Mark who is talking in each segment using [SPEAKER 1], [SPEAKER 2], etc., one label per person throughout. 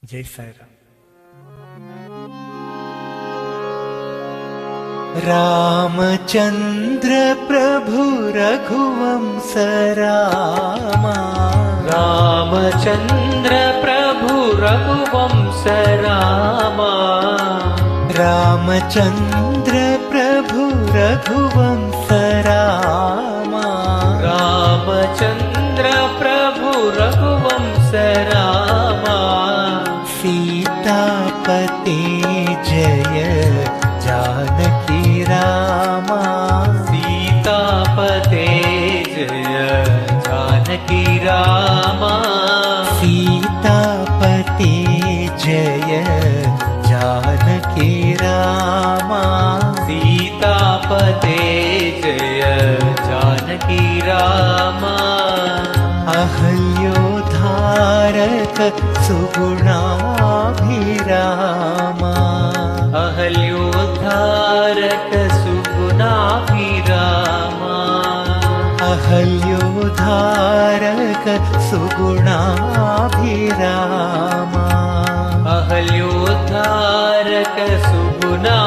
[SPEAKER 1] जय साई राम। रामचंद्र प्रभु रघुवंश रामा,
[SPEAKER 2] रामचंद्र प्रभु रघुवंश रामा,
[SPEAKER 1] रामचंद्र प्रभु रघुवंश रामा,
[SPEAKER 2] रामचंद्र प्रभु रघुवंश रामा,
[SPEAKER 1] सीतापते जय जानकी रामा,
[SPEAKER 2] सीतापते जय जानकी रामा,
[SPEAKER 1] सीतापते जय जानकी रामा,
[SPEAKER 2] सीतापते जय जानकी रामा,
[SPEAKER 1] अहल्योद्धारक सुगुणाभिरामा,
[SPEAKER 2] अहल्योद्धारक सुगुणाभिरामा,
[SPEAKER 1] अहल्योद्धारक सुगुणाभिरामा,
[SPEAKER 2] अहल्योद्धारक सुगुणाभिरामा,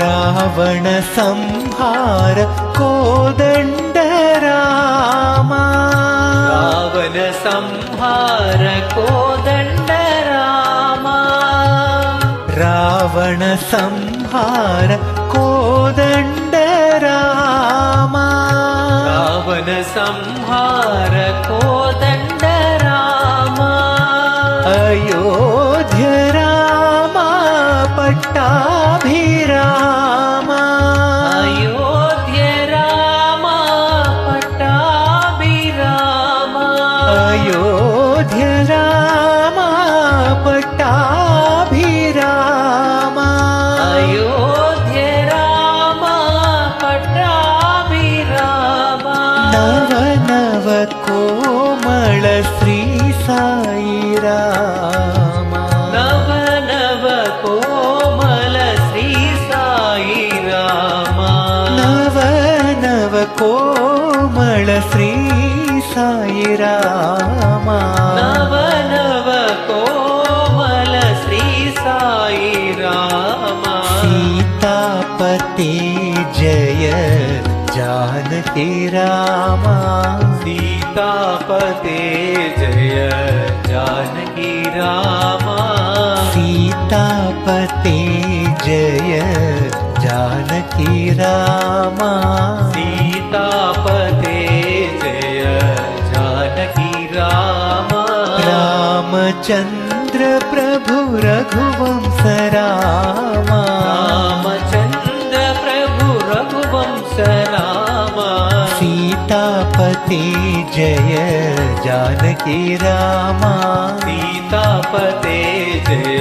[SPEAKER 1] रावण संहार कोदंड रामा,
[SPEAKER 2] रावण संहार कोदंड रामा,
[SPEAKER 1] रावण संहार कोदंड रामा,
[SPEAKER 2] रावण संहार कोदंड रामा,
[SPEAKER 1] अयोध्य रामा पट्टाभिरामा,
[SPEAKER 2] अयोध्य रामा पट्टाभिरामा,
[SPEAKER 1] अयोध्य रामा पट्टाभिरामा,
[SPEAKER 2] अयोध्य रामा पट्टाभिरामा,
[SPEAKER 1] नव नव कोमल श्री साई रामा,
[SPEAKER 2] नव नव कोमल श्री साई रामा,
[SPEAKER 1] नव नव कोमल श्री साई रामा,
[SPEAKER 2] नव नव कोमल श्री साई रामा,
[SPEAKER 1] सीतापते जय जानकी रामा,
[SPEAKER 2] सीतापते जय जानकी रामा,
[SPEAKER 1] सीतापते जय जानकी रामा,
[SPEAKER 2] सीतापते जय जानकी रामा,
[SPEAKER 1] रामचंद्र प्रभु रघुवंश रामा,
[SPEAKER 2] रामचंद्र प्रभु रघुवंश रामा,
[SPEAKER 1] सीतापते जय जानकी रामा,
[SPEAKER 2] सीतापते जय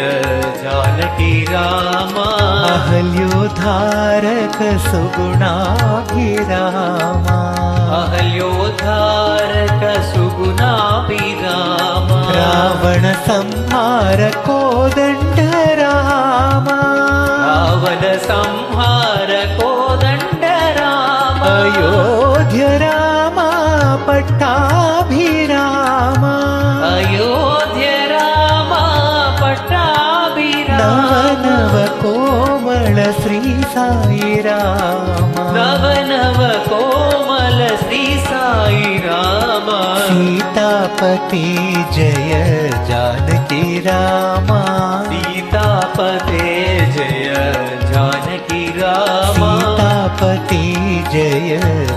[SPEAKER 2] जानकी रामा,
[SPEAKER 1] अहल्योद्धारक सुगुणाभिरामा,
[SPEAKER 2] अहल्योद्धारक सुगुणाभिरामा,
[SPEAKER 1] रावण संहार कोदंड रामा,
[SPEAKER 2] रावण संहार कोदंड रामा,
[SPEAKER 1] अयोध्य रामा पट्टाभिरामा,
[SPEAKER 2] अयोध्य रामा पट्टाभिरामा,
[SPEAKER 1] नव नव कोमल श्री साई रामा,
[SPEAKER 2] नव नव कोमल श्री साई रामा,
[SPEAKER 1] सीतापते जय जानकी रामा,
[SPEAKER 2] सीतापते जय जानकी रामा,
[SPEAKER 1] सीतापते जय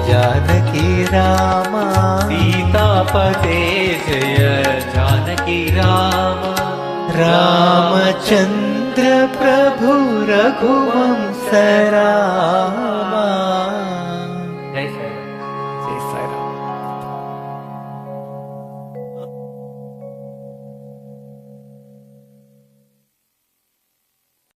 [SPEAKER 1] जानकी रामा,
[SPEAKER 2] सीतापते जय जानकी रामा,
[SPEAKER 1] रामचंद्र प्रभु रघुवंश रामा।